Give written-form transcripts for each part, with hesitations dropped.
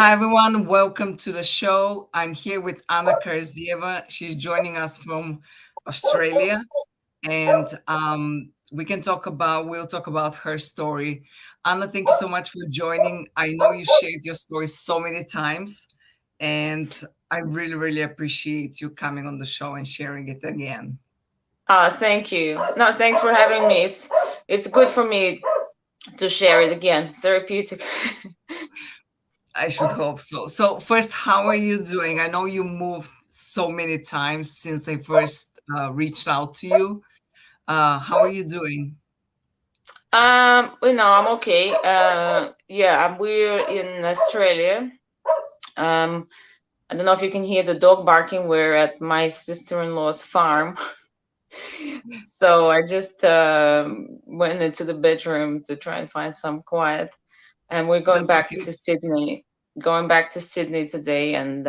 Hi, everyone. Welcome to the show. I'm here with Anna Kharzeeva. She's joining us from Australia, and we'll talk about her story. Anna, thank you so much for joining. I know you shared your story so many times, and I really, really appreciate you coming on the show and sharing it again. Thank you. No, thanks for having me. It's good for me to share it again. Therapeutic. I should hope so. So, first, how are you doing? I know you moved so many times since I first reached out to you. How are you doing? I'm okay. Yeah, we're in Australia. Um, I don't know if you can hear the dog barking. We're at my sister-in-law's farm. So I just went into the bedroom to try and find some quiet. And we're going That's back okay. to Sydney. Going back to Sydney today, and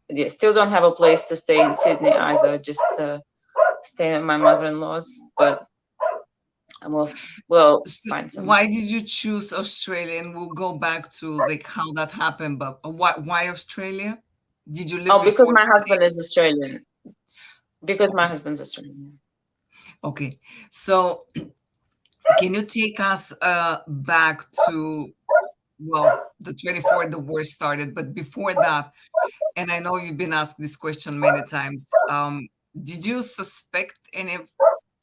yeah, still don't have a place to stay in Sydney either. Just staying at my mother-in-law's, but we'll So, find some. why did you choose Australia? And we'll go back to like how that happened. But why Australia? Did you live Oh, because before my the husband is States? Australian. Because my Okay, husband's Australian. okay. So, can you take us back to the 24th the war started, but before that, and I know you've been asked this question many times. Did you suspect any of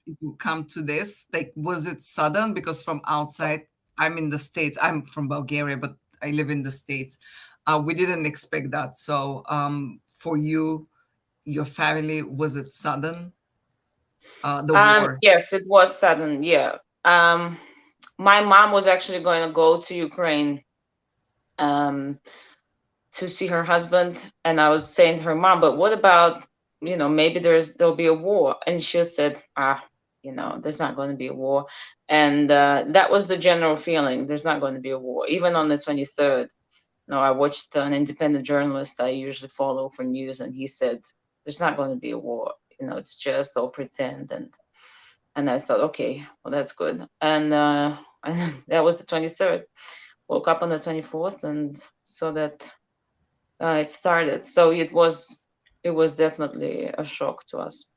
it will come to this? Like, was it sudden? Because from outside, I'm in the States. I'm from Bulgaria, but I live in the States. We didn't expect that. So, for you, your family, was it sudden? The war. Yes, it was sudden. Yeah. Um, my mom was actually going to go to Ukraine um, to see her husband, and I was saying to her, "Mom, but what about maybe there'll be a war?" And she said, there's not going to be a war, and that was the general feeling. There's not going to be a war, even on the 23rd. No, I watched an independent journalist I usually follow for news, and he said there's not going to be a war. It's just all pretend. And I thought, okay, well that's good. And and that was the 23rd. Woke up on the 24th and saw that it started. So it was definitely a shock to us.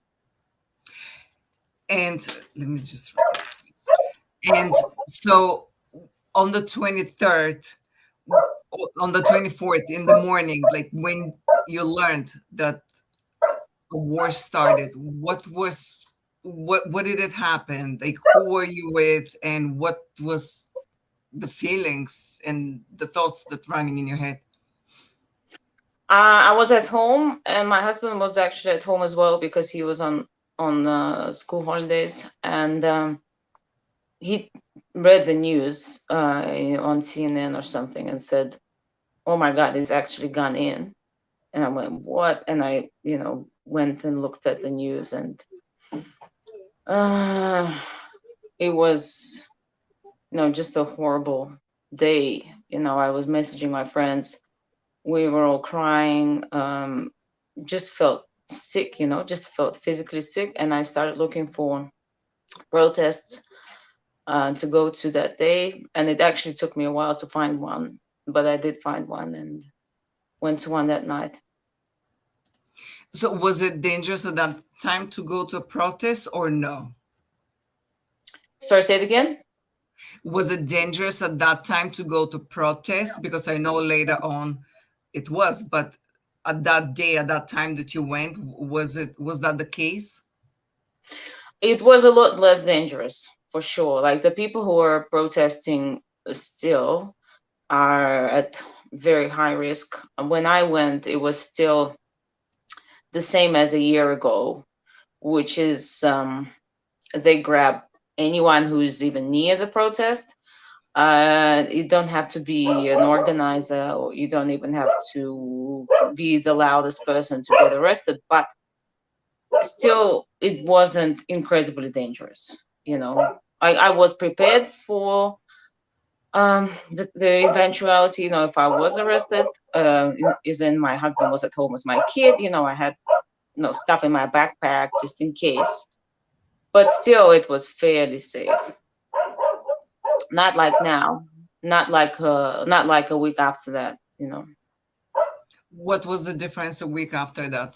And let me just write this. And so on the 23rd, on the 24th in the morning, like when you learned that a war started, what did it happen? Like who were you with and what was the feelings and the thoughts that running in your head? I was at home, and my husband was actually at home as well because he was on school holidays, and he read the news on CNN or something and said, "Oh my God, it's actually gone in." And I went, "What?" And I, went and looked at the news, and uh, it was, just a horrible day. I was messaging my friends. We were all crying. Just felt sick, just felt physically sick. And I started looking for protests to go to that day. And it actually took me a while to find one, but I did find one and went to one that night. So was it dangerous at that time to go to a protest or no? Sorry, say it again. Was it dangerous at that time to go to protest? Because I know later on it was, but at that day, at that time that you went, was that the case? It was a lot less dangerous for sure. Like the people who are protesting still are at very high risk. When I went, it was still the same as a year ago, which is they grab anyone who's even near the protest. You don't have to be an organizer, or you don't even have to be the loudest person to get arrested. But still, it wasn't incredibly dangerous. I was prepared for the eventuality. If I was arrested, is in my husband was at home with my kid. I had stuff in my backpack just in case. But still, it was fairly safe. Not like now. not like a week after that, you know. What was the difference a week after that?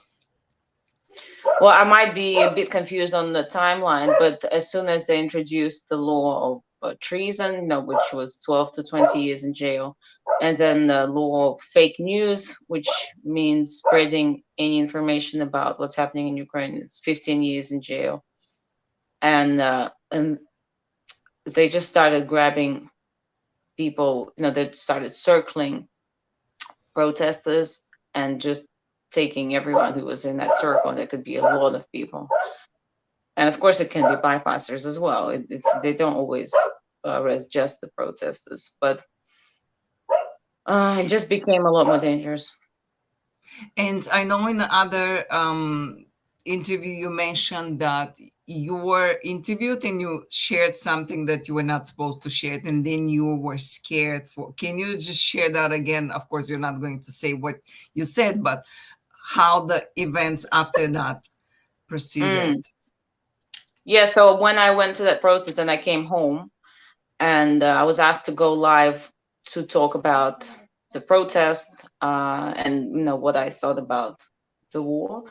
Well, I might be a bit confused on the timeline, but as soon as they introduced the law of treason, you know, which was 12 to 20 years in jail, and then the law of fake news, which means spreading any information about what's happening in Ukraine, it's 15 years in jail. And they just started grabbing people, you know, they started circling protesters and just taking everyone who was in that circle. And there could be a lot of people. And of course, it can be bypassers as well. They don't always arrest just the protesters, but it just became a lot more dangerous. And I know in the other interview you mentioned that you were interviewed and you shared something that you were not supposed to share, and then you were scared for. Can you just share that again? Of course, you're not going to say what you said, but how the events after that proceeded. Mm. Yeah, so when I went to that protest and I came home, and I was asked to go live to talk about the protest, and you know what I thought about the war.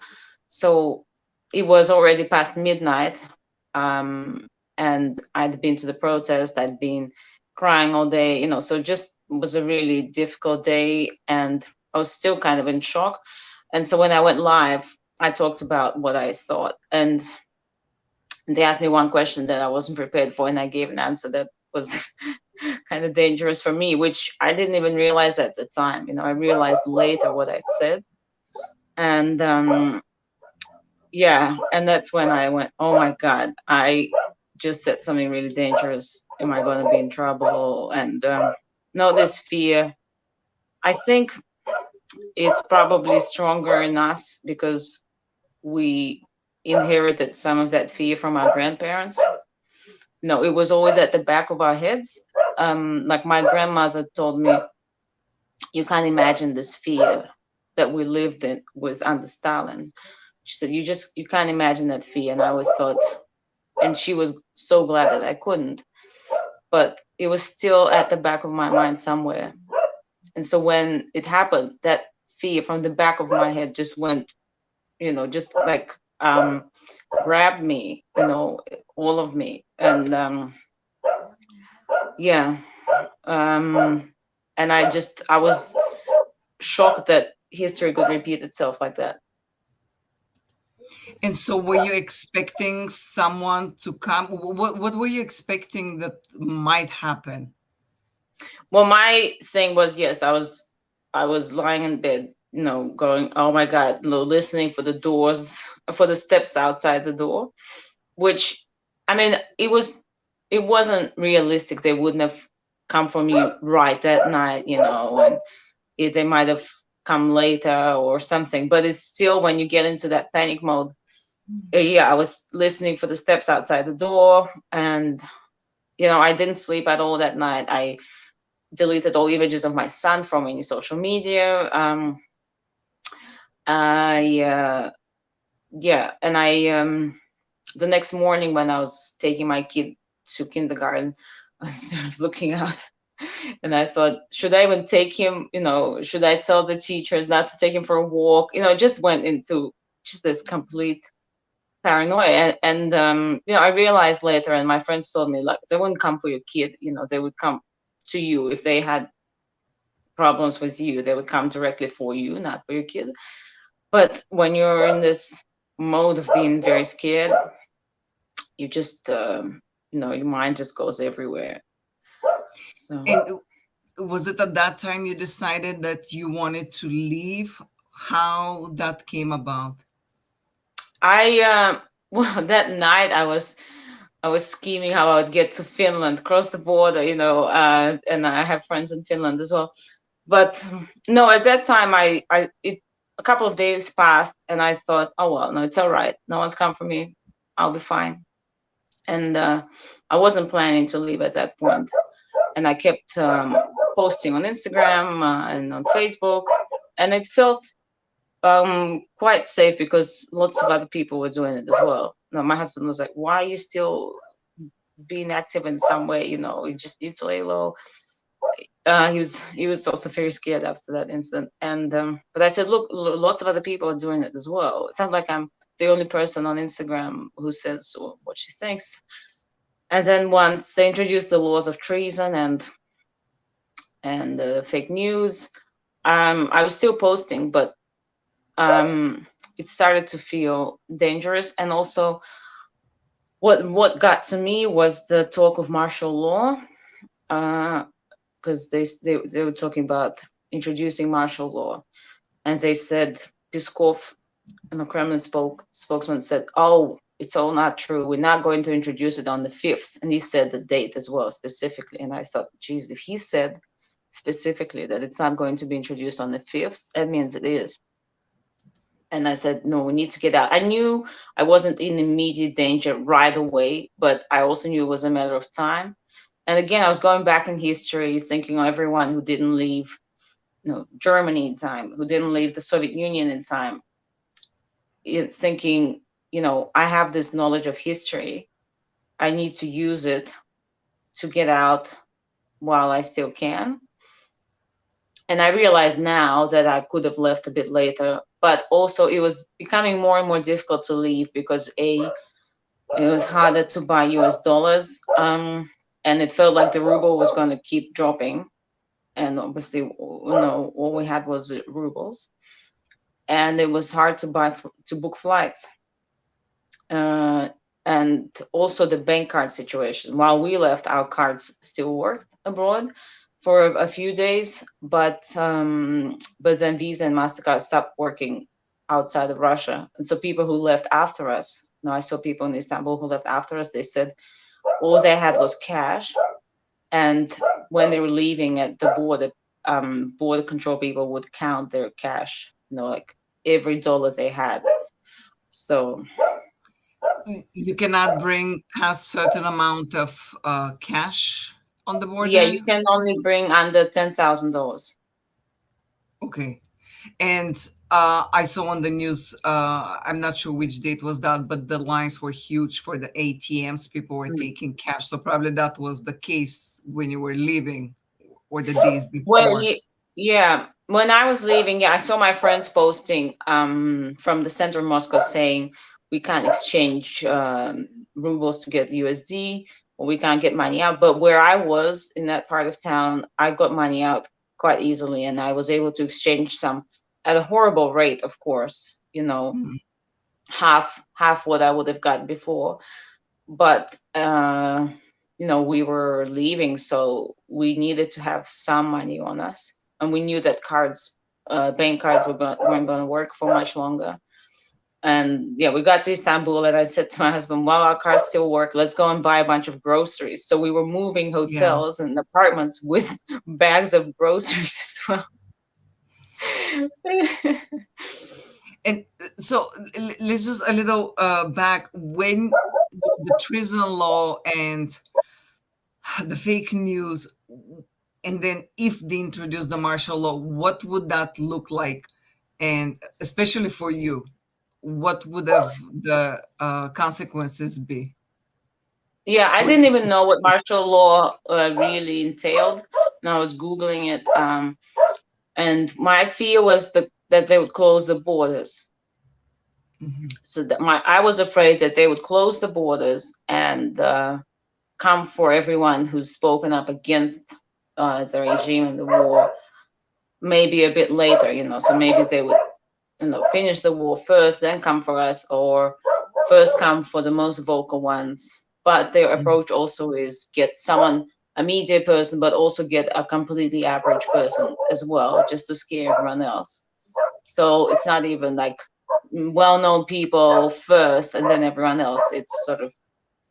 So it was already past midnight, and I'd been to the protest. I'd been crying all day, you know. So just was a really difficult day, and I was still kind of in shock. And so when I went live, I talked about what I thought, and they asked me one question that I wasn't prepared for, and I gave an answer that was kind of dangerous for me, which I didn't even realize at the time. You know, I realized later what I'd said, and yeah, and that's when I went, "Oh my God, I just said something really dangerous. Am I going to be in trouble?" And no, this fear. I think it's probably stronger in us because we inherited some of that fear from our grandparents. No, it was always at the back of our heads. Like my grandmother told me, you can't imagine this fear that we lived in was under Stalin. She said, you can't imagine that fear. And I always thought, and she was so glad that I couldn't, but it was still at the back of my mind somewhere. And so when it happened, that fear from the back of my head just went, you know, just like grabbed me, you know, all of me. And yeah. And I was shocked that history could repeat itself like that. And so, were you expecting someone to come? What were you expecting that might happen? Well, my thing was, yes, I was lying in bed, you know, going, oh my God, you know, listening for the doors, for the steps outside the door, which, I mean, it wasn't realistic. They wouldn't have come for me right that night, you know, and they might have come later or something. But it's still, when you get into that panic mode, yeah, I was listening for the steps outside the door, and you know, I didn't sleep at all that night. I deleted all images of my son from any social media. I yeah, and I the next morning when I was taking my kid to kindergarten, I was looking out, and I thought, should I even take him? You know, should I tell the teachers not to take him for a walk? You know, just went into just this complete paranoia. And you know, I realized later, and my friends told me, like, they wouldn't come for your kid. You know, they would come to you if they had problems with you. They would come directly for you, not for your kid. But when you're in this mode of being very scared, you just you know, your mind just goes everywhere. So And was it at that time you decided that you wanted to leave? How that came about? I well, that night I was scheming how I would get to Finland, cross the border, you know, and I have friends in Finland as well. But no, at that time, a couple of days passed, and I thought, oh well, no, it's all right. No one's come for me. I'll be fine. And I wasn't planning to leave at that point. And I kept posting on Instagram and on Facebook, and it felt quite safe because lots of other people were doing it as well. Now my husband was like, "Why are you still being active in some way? You know, you just need to lay low." he was also very scared after that incident. And but I said, look, lots of other people are doing it as well. It's not like I'm the only person on Instagram who says what she thinks. And then once they introduced the laws of treason and fake news, I was still posting, but it started to feel dangerous. And also, what got to me was the talk of martial law, because they were talking about introducing martial law, and they said Piskov, and the Kremlin spokesman said, "Oh, it's all not true. We're not going to introduce it on the 5th." And he said the date as well specifically. And I thought, geez, if he said specifically that it's not going to be introduced on the 5th, that means it is. And I said, no, we need to get out. I knew I wasn't in immediate danger right away, but I also knew it was a matter of time. And again, I was going back in history, thinking of everyone who didn't leave, Germany in time, who didn't leave the Soviet Union in time. It's thinking, I have this knowledge of history. I need to use it to get out while I still can. And I realize now that I could have left a bit later, but also it was becoming more and more difficult to leave because it was harder to buy US dollars. And it felt like the ruble was going to keep dropping. And obviously, all we had was rubles. And it was hard to book flights. And also the bank card situation. While we left, our cards still worked abroad for a few days, but then Visa and MasterCard stopped working outside of Russia. And so people who left after us, I saw people in Istanbul who left after us, they said all they had was cash. And when they were leaving at the border control people would count their cash, like every dollar they had. So You cannot bring past certain amount of cash on the yeah, border. you can only bring under $10,000. Okay. And I saw on the news, I'm not sure which date was that, but the lines were huge for the ATMs. People were taking cash. So probably that was the case when you were leaving or the days Well, before. yeah. When I was leaving, yeah, I saw my friends posting from the center of Moscow saying we can't exchange rubles to get USD, or we can't get money out. But where I was in that part of town, I got money out quite easily, and I was able to exchange some at a horrible rate, of course. Mhm. Half what I would have got before. But we were leaving, so we needed to have some money on us, and we knew that bank cards weren't going to work for much longer. And yeah, we got to Istanbul, and I said to my husband, "While our cards still work, let's go and buy a bunch of groceries." So we were moving Yeah. hotels and apartments with bags of groceries as well. And so let's just a little back when the treason law and the fake news, and then if they introduce the martial law, what would that look like? And especially for you, what would have the consequences be Yeah, I for didn't you? even know what martial law really entailed, and I was Googling it. And my fear was that they would close the borders. Mhm. So that I was afraid that they would close the borders and come for everyone who's spoken up against the regime and the war. Maybe a bit later, So maybe they would, finish the war first, then come for us, or first come for the most vocal ones. But their Mhm. approach also is get someone, a media person, but also get a completely average person as well, just to scare everyone else. So it's not even like well-known people first and then everyone else. It's sort of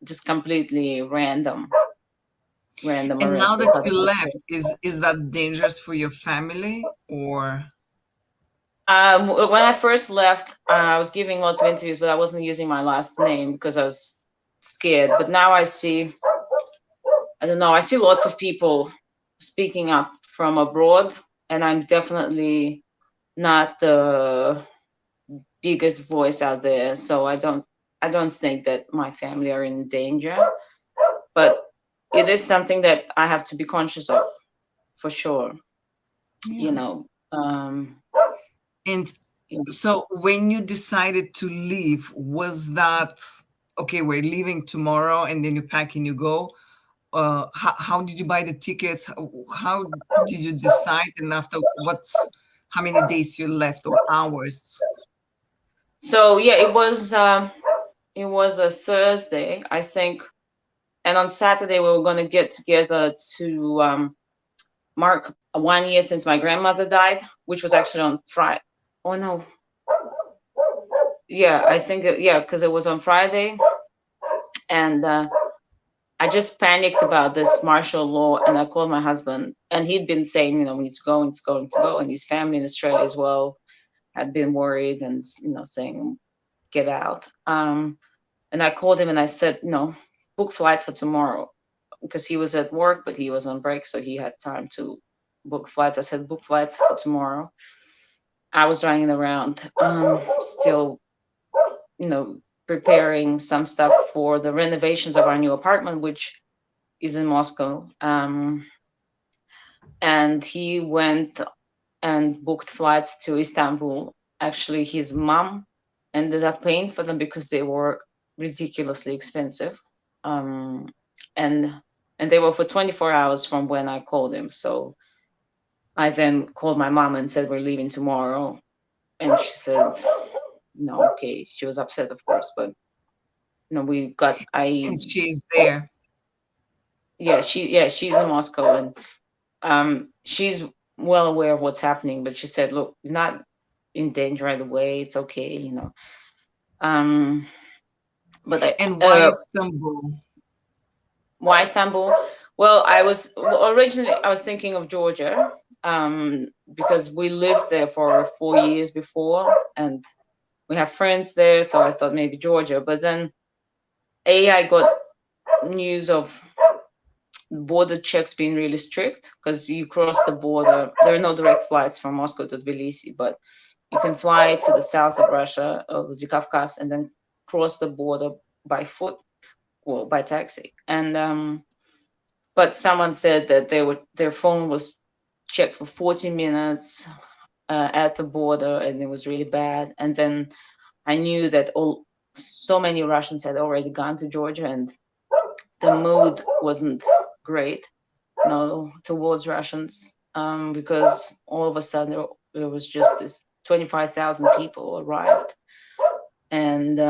just completely random And now arrest. that That's how they you do left, it. is that dangerous for your family or? When I first left, I was giving lots of interviews, but I wasn't using my last name because I was scared. But now I don't know, I see lots of people speaking up from abroad, and I'm definitely not the biggest voice out there. So I don't think that my family are in danger, but it is something that I have to be conscious of. for sure. You Yeah. know, And you so when you decided to leave, was that okay, we're leaving tomorrow and then you pack and you go? How did you buy the tickets? How did you decide? And after what, how many days you left or hours? so yeah, it was a Thursday, I think, and on Saturday we were going to get together to mark 1 year since my grandmother died, which was actually on Friday. Oh no, yeah, I think yeah, because it was on Friday, and I just panicked about this martial law, and I called my husband, and he'd been saying, we need to go, we need to go, we need to go, and his family in Australia as well had been worried and saying get out. And I called him and I said, book flights for tomorrow, because he was at work, but he was on break, so he had time to book flights. I said, book flights for tomorrow. I was running around, still, you know, preparing some stuff for the renovations of our new apartment, which is in Moscow. And he went and booked flights to Istanbul. Actually, his mom ended up paying for them because they were ridiculously expensive. Um, and and they were for 24 hours from when I called him. So I then called my mom and said, we're leaving tomorrow. And she said, no, okay. She was upset, of course, but we got, And she's there. she's in Moscow, and she's well aware of what's happening, but she said, look, you're not in danger right away. It's okay. Um, but And why Istanbul? why Istanbul? Well, originally I was thinking of Georgia, because we lived there for 4 years before, and we have friends there, so I thought maybe Georgia. But then I got news of border checks being really strict, because you cross the border. There are no direct flights from Moscow to Tbilisi, but you can fly to the south of Russia, of the Kafkas, and then cross the border by foot or by taxi. And but someone said that their phone was checked for 40 minutes at the border, and it was really bad. And then I knew that so many Russians had already gone to Georgia, and the mood wasn't great, towards Russians, because all of a sudden there was just this 25,000 people arrived, and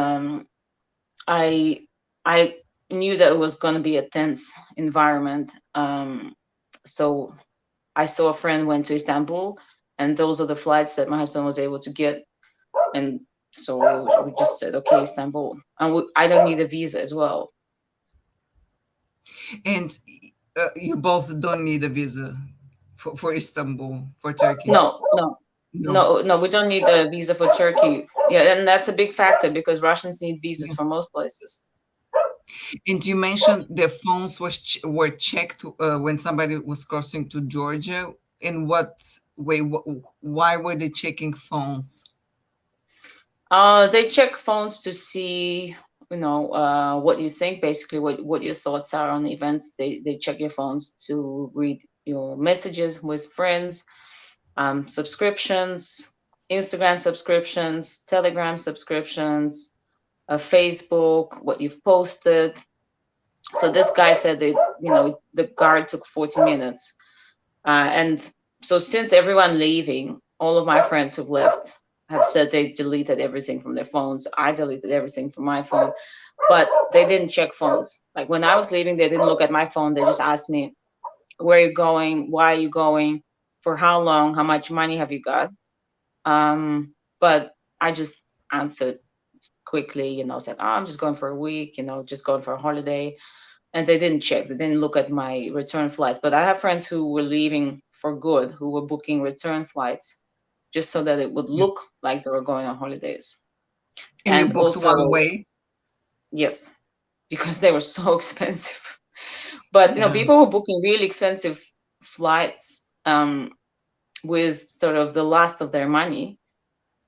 I I knew that it was going to be a tense environment. So I saw a friend went to Istanbul, and those are the flights that my husband was able to get, and so we just said, okay, Istanbul, and I don't need a visa as well. And you both don't need a visa for Istanbul, for Turkey. No, no, No. no, no, we don't need a visa for Turkey. Yeah, and that's a big factor because Russians need visas Yeah. for most places. And you mentioned their phones were checked when somebody was crossing to Georgia. In what way? Why were they checking phones? They check phones to see, what you think, basically what your thoughts are on events. They check your phones to read your messages with friends, subscriptions, Instagram subscriptions, Telegram subscriptions, Facebook, what you've posted. So this guy said that, the guard took 40 minutes. And so since everyone leaving, all of my friends who've left have said they deleted everything from their phones. I deleted everything from my phone, but they didn't check phones. Like when I was leaving, they didn't look at my phone. They just asked me, where are you going? Why are you going? For how long? How much money have you got? But I just answered quickly, said, oh, I'm just going for a week, just going for a holiday. And they didn't check. They didn't look at my return flights. But I have friends who were leaving for good, who were booking return flights just so that it would Yeah. look like they were going on holidays. And you And booked one also, way. yes, because they were so expensive. But Yeah. people were booking really expensive flights, with sort of the last of their money,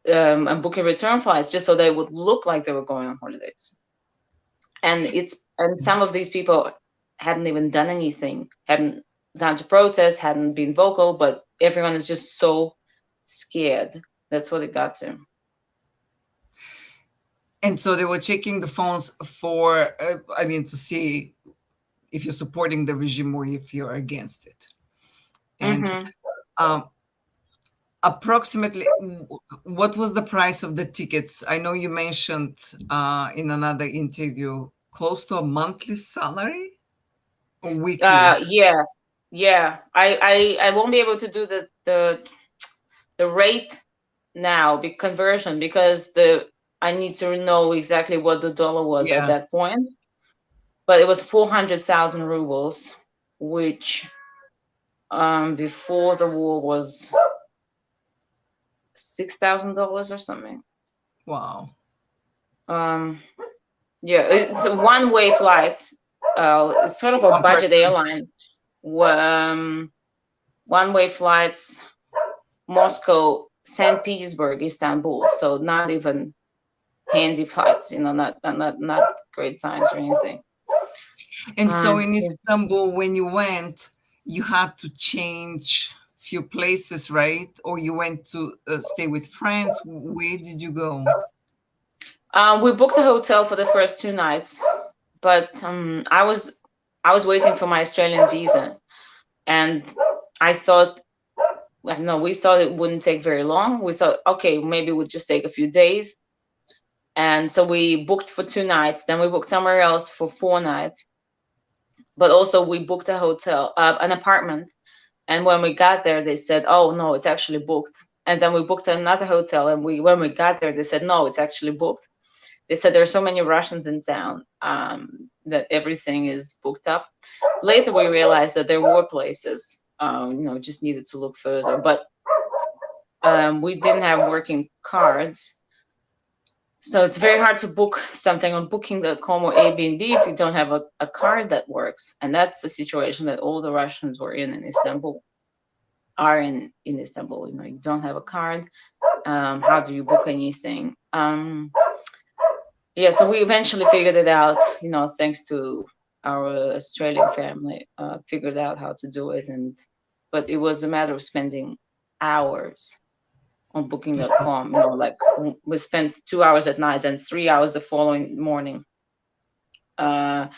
and booking return flights just so they would look like they were going on holidays. And some of these people hadn't even done anything, hadn't gone to protest, hadn't been vocal, but everyone is just so scared. That's what it got to. And so they were checking the phones for, I mean, to see if you're supporting the regime or if you're against it. And Mm-hmm. um, approximately, what was the price of the tickets? I know you mentioned in another interview close to a monthly salary or weekly. Yeah, yeah. I won't be able to do the rate now, the conversion, because the I need to know exactly what the dollar was at Yeah. that point. But it was 400,000 rubles, which before the war was $6,000 or something. Wow. Um, yeah, it's a one-way flight. It's sort of a One budget person. airline. One-way flights, Moscow, St. Petersburg, Istanbul. So not even handy flights, not great times or anything. And so in Yeah. Istanbul, when you went, you had to change few places, right? Or you went to stay with friends. Where did you go? We booked a hotel for the first 2 nights, but I was waiting for my Australian visa, and I thought, well, no, we thought it wouldn't take very long. We thought, okay, maybe it would just take a few days, and so we booked for 2 nights. Then we booked somewhere else for 4 nights, but also we booked a hotel, an apartment. And when we got there, they said, "Oh no, it's actually booked." And then we booked another hotel, and when we got there, they said, "No, it's actually booked." They said there's so many Russians in town, that everything is booked up. Later, we realized that there were places, just needed to look further. But we didn't have working cards. So it's very hard to book something on booking.com or Airbnb if you don't have a card that works. And that's the situation that all the Russians were in Istanbul, are in Istanbul. You don't have a card. How do you book anything? Yeah, so we eventually figured it out, thanks to our Australian family, figured out how to do it. But it was a matter of spending hours on booking.com, like we spent 2 hours at night and 3 hours the following morning. Uh,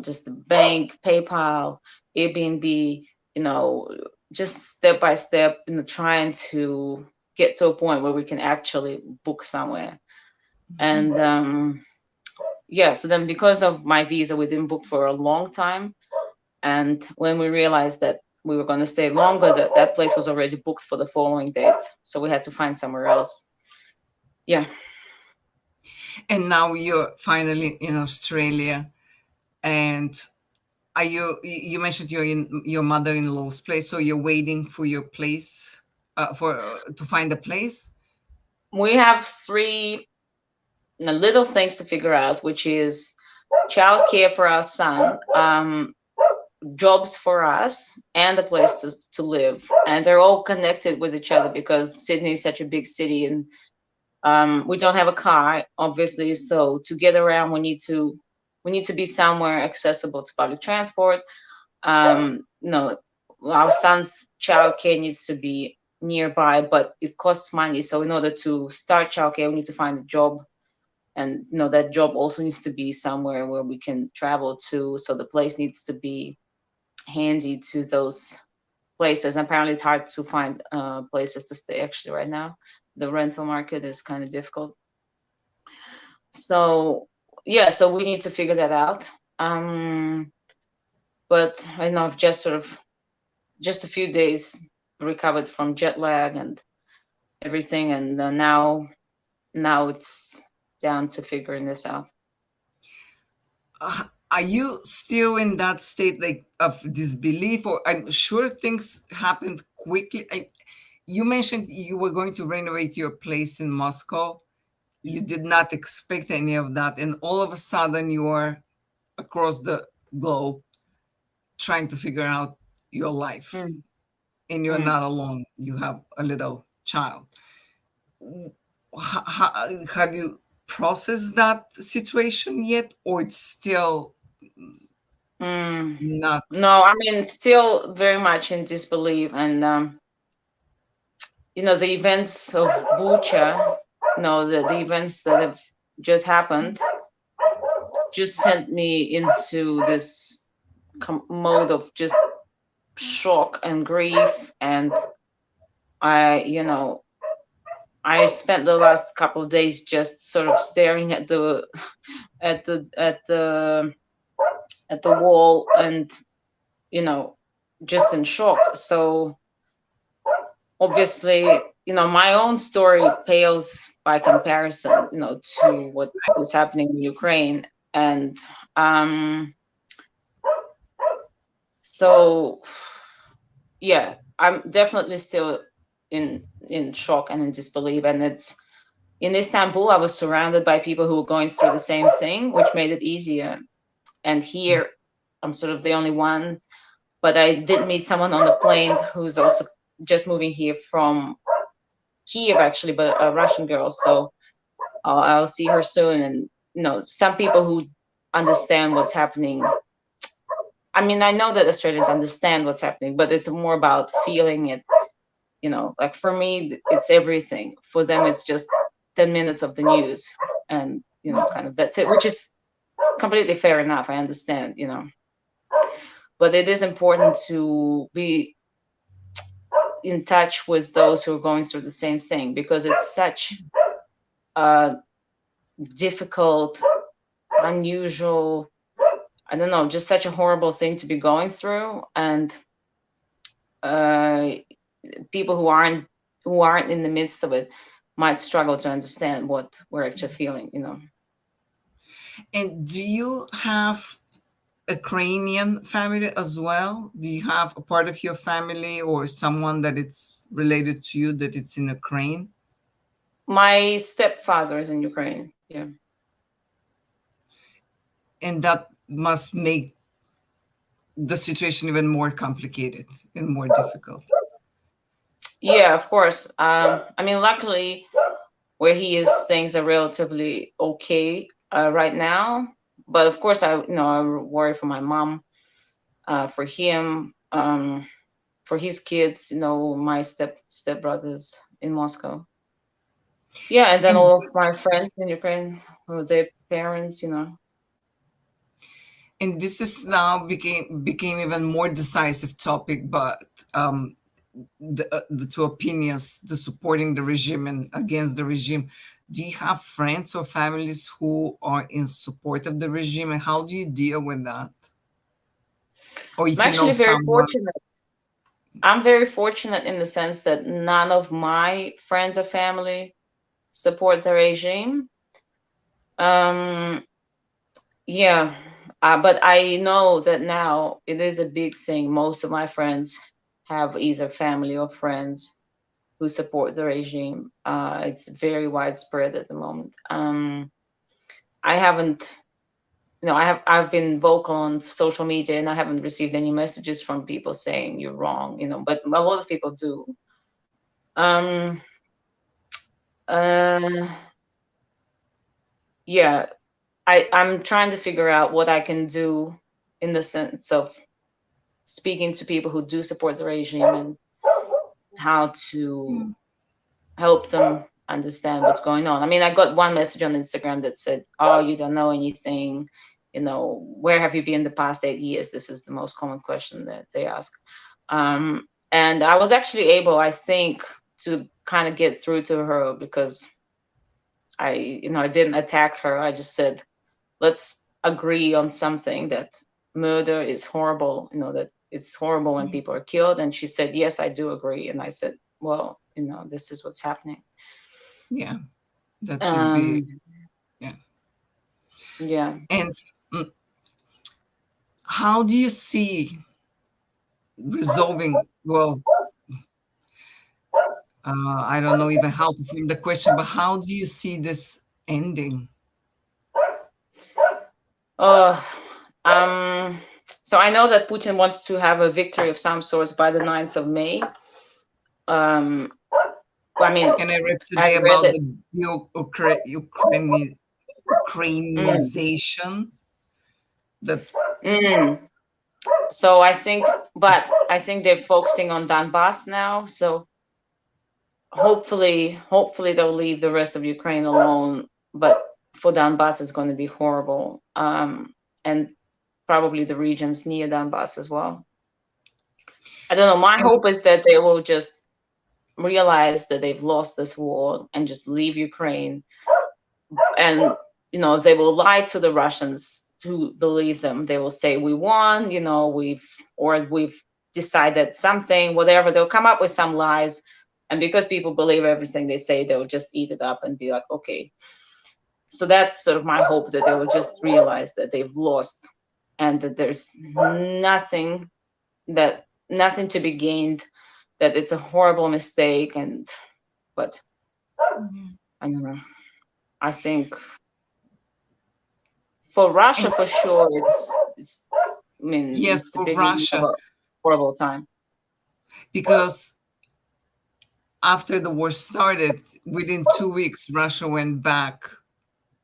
just the bank, PayPal, Airbnb, you know, just step by step, trying to get to a point where we can actually book somewhere. Mhm. And yeah, so then because of my visa, we didn't book for a long time. And when we realized that we were going to stay longer, that place was already booked for the following dates. So we had to find somewhere else. Yeah. And now you're finally in Australia. And are you mentioned you're in your mother-in-law's place, so you're waiting for your place, for to find a place? We have three little things to figure out, which is childcare for our son, jobs for us, and a place to live. And they're all connected with each other because Sydney is such a big city, and we don't have a car, obviously. So to get around, we need to be somewhere accessible to public transport. No, our son's childcare needs to be nearby, but it costs money. So in order to start childcare, we need to find a job, and that job also needs to be somewhere where we can travel to. So the place needs to be handy to those places. And apparently, it's hard to find places to stay. Actually, right now, the rental market is kind of difficult. So yeah, so we need to figure that out. But I know I've just a few days recovered from jet lag and everything, and now it's down to figuring this out. Are you still in that state like of disbelief, or I'm sure things happened quickly? You mentioned you were going to renovate your place in Moscow. You did not expect any of that, and all of a sudden you are across the globe trying to figure out your life, Mm, and you're mm. not alone. You have a little child. Have you processed that situation yet, or it's still Mm. Not No, I mean, still very much in disbelief. And, the events of Bucha, the events that have just happened just sent me into this mode of just shock and grief. And I, I spent the last couple of days just sort of staring at at the, at the, at the wall, and, you know, just in shock. So obviously, my own story pales by comparison, to what is happening in Ukraine. And so, yeah, I'm definitely still in shock and in disbelief. And it's in Istanbul, I was surrounded by people who were going through the same thing, which made it easier. And here, I'm sort of the only one. But I did meet someone on the plane who's also just moving here from Kiev, actually, but a Russian girl. So I'll see her soon. And some people who understand what's happening. I mean, I know that Australians understand what's happening, but it's more about feeling it. Like for me, it's everything. For them, it's just 10 minutes of the news, and kind of that's it, which is completely fair enough. I understand, but it is important to be in touch with those who are going through the same thing, because it's such a difficult, unusual, I don't know, just such a horrible thing to be going through. And uh, people who aren't in the midst of it might struggle to understand what we're actually feeling. And do you have Ukrainian family as well? Do you have a part of your family or someone that it's related to you that it's in Ukraine? My stepfather is in Ukraine. Yeah. And that must make the situation even more complicated and more difficult. Yeah, of course. I mean, luckily, where he is, things are relatively okay right now. But of course, I worry for my mom, for him, for his kids. My step brothers in Moscow. Yeah, and then And all of my friends in Ukraine, their parents. and this is now became even more decisive topic, but the two opinions, the supporting the regime and against the regime. Do you have friends or families who are in support of the regime, and how do you deal with that? Or I'm if you know actually very someone? fortunate. I'm very fortunate in the sense that none of my friends or family support the regime. Um, yeah, but I know that now it is a big thing. Most of my friends have either family or friends who support the regime. It's very widespread at the moment. I haven't, I've been vocal on social media, and I haven't received any messages from people saying you're wrong. But a lot of people do. Um, uh, yeah, I'm trying to figure out what I can do in the sense of speaking to people who do support the regime, and how to help them understand what's going on. I mean, I got one message on Instagram that said, "Oh, you don't know anything. Where have you been the past 8 years?" This is the most common question that they ask. And I was actually able, I think, to kind of get through to her, because I didn't attack her. I just said, let's agree on something, that murder is horrible, that it's horrible when people are killed. And she said, yes, I do agree. And I said, well, this is what's happening. Yeah, that should be. Um, Yeah. yeah. And mm, how do you see resolving? Well, I don't know even how to frame the question, but how do you see this ending? Uh, um, so I know that Putin wants to have a victory of some sorts by the 9th of May. Um, I mean, And I read I today read about it. the Mm, Ukrainization that mm. So I think, but I think they're focusing on Donbass now. So hopefully they'll leave the rest of Ukraine alone. But for Donbass, it's going to be horrible. And probably the regions near Donbass as well. I don't know. My And hope is that they will just realize that they've lost this war and just leave Ukraine. And if they will lie to the Russians to believe them, they will say we won, we've decided something, whatever. They'll come up with some lies, and because people believe everything they say, they'll just eat it up and be like, okay. So that's sort of my hope, that they will just realize that they've lost, and that there's nothing to be gained, that it's a horrible mistake. But I don't know. I think for Russia, and for sure, it's. I mean, yes, it's the for beginning of Russia, a horrible time. because after the war started, within 2 weeks, Russia went back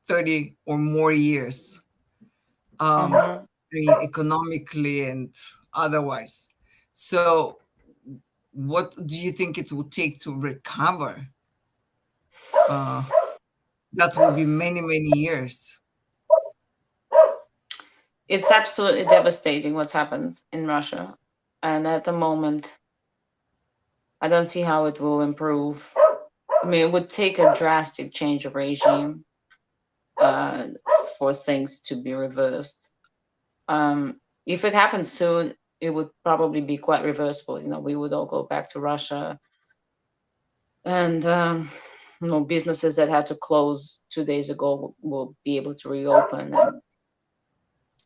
30 or more years, Hmm. I mean, economically and otherwise. So, what do you think it will take to recover? Uh, that will be many, many years. It's absolutely devastating what's happened in Russia, and at the moment, I don't see how it will improve. I mean, it would take a drastic change of regime uh, for things to be reversed. If it happens soon, it would probably be quite reversible. We would all go back to Russia, and businesses that had to close 2 days ago will be able to reopen, and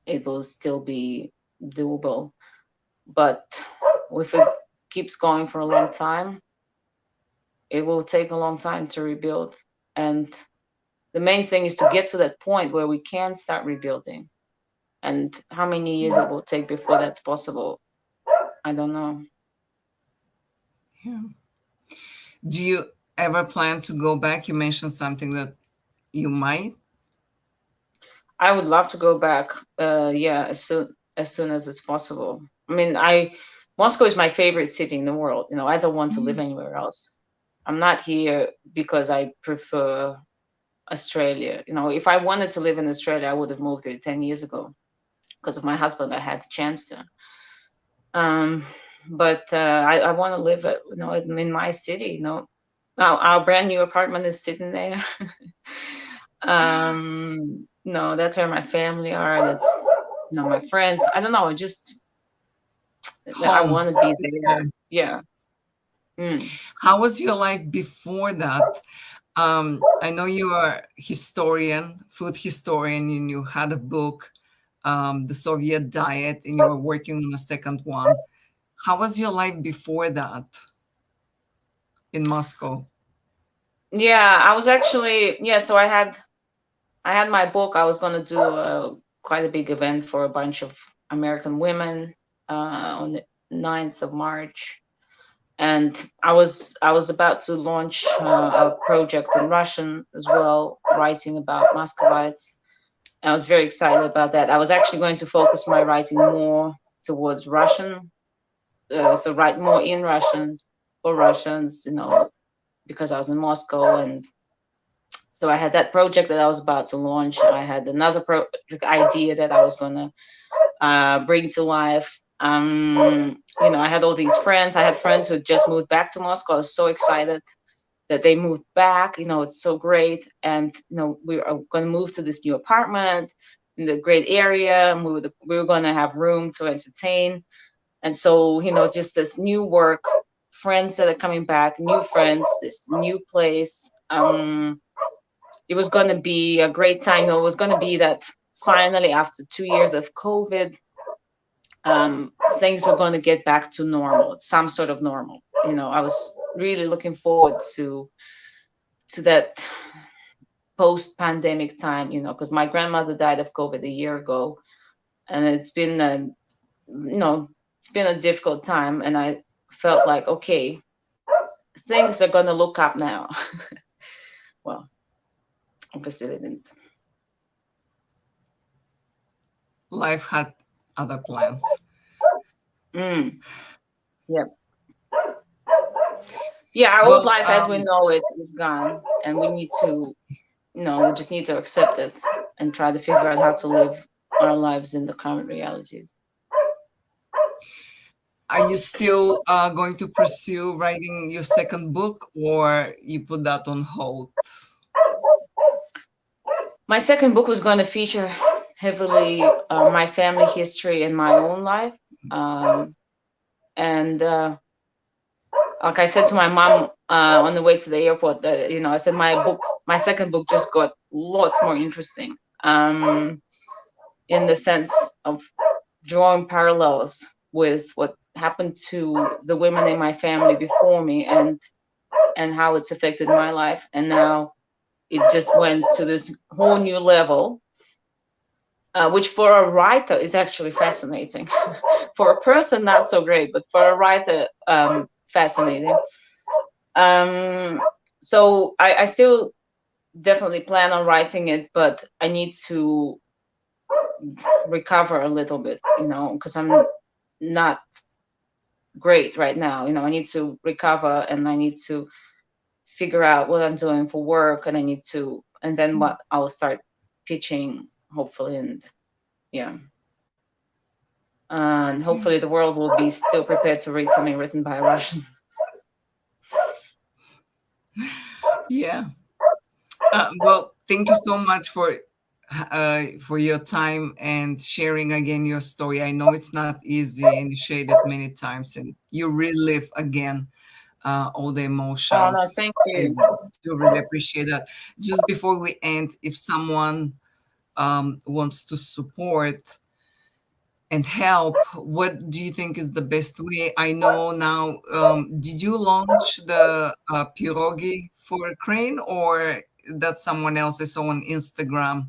it will still be doable. But if it keeps going for a long time, it will take a long time to rebuild. And the main thing is to get to that point where we can start rebuilding. And how many years it will take before that's possible, I don't know. Yeah. Do you ever plan to go back? You mentioned something that you might. I would love to go back. Yeah, as soon as it's possible. I mean, I Moscow is my favorite city in the world. I don't want to live Mm. anywhere else. I'm not here because I prefer Australia. If I wanted to live in Australia, I would have moved there 10 years ago. Because of my husband, I had the chance to. Um, but I want to live, in my city. Now our brand new apartment is sitting there. No, that's where my family are. That's my friends. I don't know. I Home. want to be It's there. home. Yeah. Mm. How was your life before that? I know you are historian, food historian, and you had a book, The Soviet Diet, and you were working on a second one. How was your life before that in Moscow? Yeah, I was actually, yeah. So I had my book. I was going to do quite a big event for a bunch of American women on the 9th of March. And I was about to launch a project in Russian as well, writing about Muscovites. I was very excited about that. I was actually going to focus my writing more towards Russian, so write more in Russian for Russians, because I was in Moscow. And so I had that project that I was about to launch. I had another idea that I was going to bring to life. I had all these friends. I had friends who just moved back to Moscow. I was so excited that they moved back. It's so great. And, we are going to move to this new apartment in the great area. And we were going to have room to entertain. And so, just this new work, friends that are coming back, new friends, this new place. It was going to be a great time. It was going to be that finally, after 2 years of COVID, things were going to get back to normal, some sort of normal. I was really looking forward to that post-pandemic time. Because my grandmother died of COVID a year ago, and you know, it's been a difficult time, and I felt like, okay, things are going to look up now. Well, obviously they didn't. Life had other plans. Mm. Yeah. Yeah, our old Well, life as we know it is gone, and we need to, we just need to accept it and try to figure out how to live our lives in the current realities. are you still going to pursue writing your second book, or you put that on hold? My second book was going to feature heavily my family history and my own life. Um, and like I said to my mom on the way to the airport, that I said my second book just got lots more interesting. In the sense of drawing parallels with what happened to the women in my family before me, and how it's affected my life, and now it just went to this whole new level, which for a writer is actually fascinating. For a person, not so great, but for a writer, fascinating. Um, so I still definitely plan on writing it, but I need to recover a little bit, because I'm not great right now. I need to recover, and I need to figure out what I'm doing for work, and and then what I'll start pitching, hopefully, and yeah. And Okay. hopefully the world will be still prepared to read something written by a Russian. Yeah. Well, thank you so much for your time and sharing again your story. I know it's not easy, and you shared it many times, and you relive again all the Oh no, thank emotions. I you. do really appreciate that. Just before we end, if someone wants to support and help, what do you think is the best way? I know now, did you launch the pierogi for Ukraine, or that's someone else I saw on Instagram?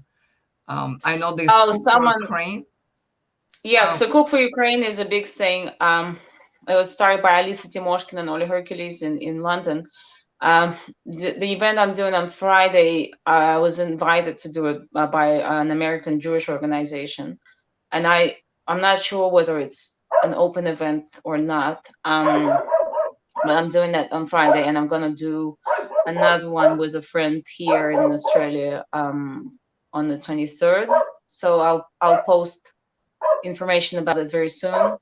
I know there's Oh, Cook for someone. Ukraine. Yeah, Uh, so Cook for Ukraine is a big thing. It was started by Alisa Timoshkin and Oli Hercules in London. Um, the event I'm doing on Friday, I was invited to do it by an American Jewish organization, and I'm not sure whether it's an open event or not. But I'm doing that on Friday, and I'm gonna do another one with a friend here in Australia on the 23rd. So I'll post information about it very soon.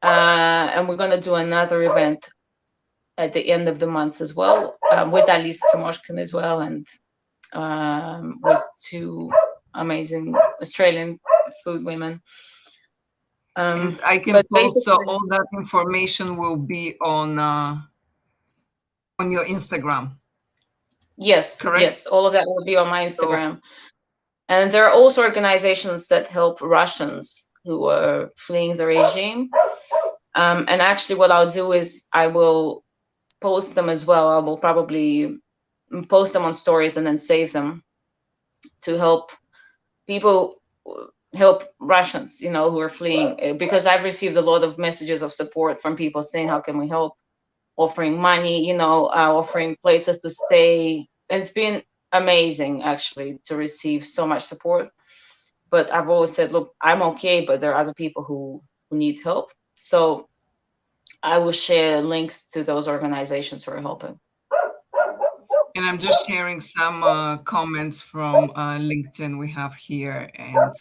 And we're gonna do another event at the end of the month as well, with Alice Timoshkin as well, and with two amazing Australian food women. and I can But post, so basically, all that information will be on your Instagram, yes, yes, correct? all of that will be on my So, Instagram. And there are also organizations that help Russians who are fleeing the regime. And actually, what I'll do is I will post them as well. I will probably post them on stories and then save them to help people, help Russians, who are fleeing. Because I've received a lot of messages of support from people saying, "How can we help?" Offering money, offering places to stay. It's been amazing actually to receive so much support. But I've always said, look, I'm okay, but there are other people who need help. So I will share links to those organizations who are helping. and I'm just sharing some comments from LinkedIn we have here, and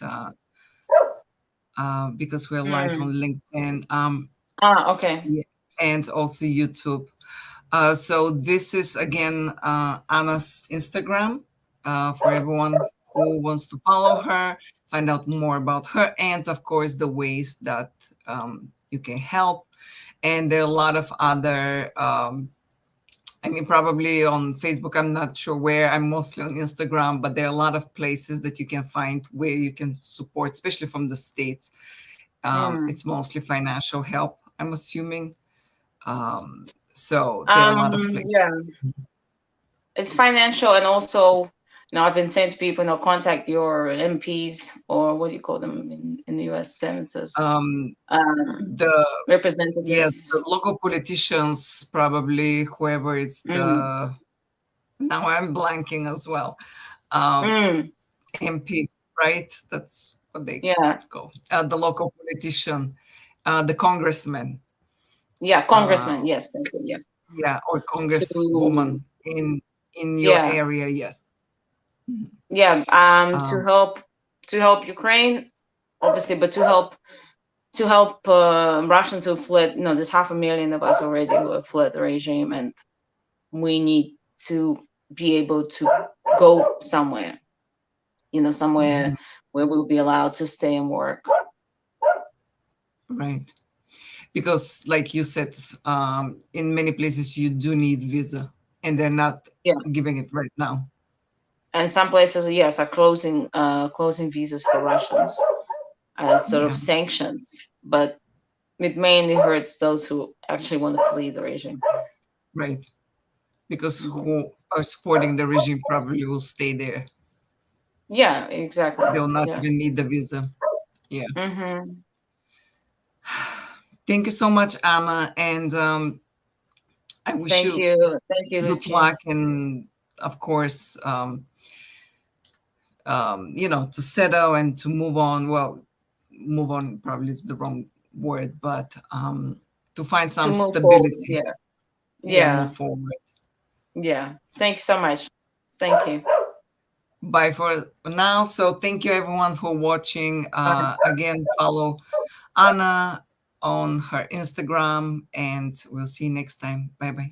because we're live Mm. on LinkedIn, Okay. yeah, and also YouTube. So this is again Anna's Instagram for everyone who wants to follow her, find out more about her, and of course the ways that you can help. And there are a lot of other. I mean, probably on Facebook. I'm not sure where. I'm mostly on Instagram, but there are a lot of places that you can find where you can support, especially from the States. Mm. It's mostly financial help, I'm assuming. So there are a lot of places. Yeah, it's financial, and also, I've been saying to people, contact your MPs, or what do you call them in the US, senators, Um, um, the Yes, representatives. the local politicians, probably whoever it's Mm. the. Now I'm blanking as well. Um, Mm. MP, right? That's what they Yeah. call the local politician. the congressman, Yeah, uh, congressman. Yes, thank you. Yeah, yeah, or to congresswoman in your yeah, area. Yes. Mhm. yeah. Um, To help Ukraine, obviously, but to help Russians who fled. No, there's 500,000 of us already who have fled the regime, and we need to be able to go somewhere. Somewhere mhm. where we'll be allowed to stay and work. Right. Because, like you said, in many places you do need visa, and they're not Yeah, giving it right now. and some places, yes, are closing visas for Russians as sort of Yeah. sanctions, but it mainly hurts those who actually want to flee the regime. Right. Because Hmm. who are supporting the regime probably will stay there. Yeah, exactly. They'll not Yeah. even need the visa. Yeah. Hmm. Thank you so much, Anna, and I wish Thank you you. Thank you, good Lucia. luck, and of course, to settle and to move on. Well, move on probably is the wrong word, but to find To some move forward. stability. Yeah. Yeah, move Yeah. forward. Yeah. Thank you so much. Thank you. Bye for now. So thank you everyone for watching. Bye. Again, follow Anna on her Instagram, and we'll see you next time. Bye bye.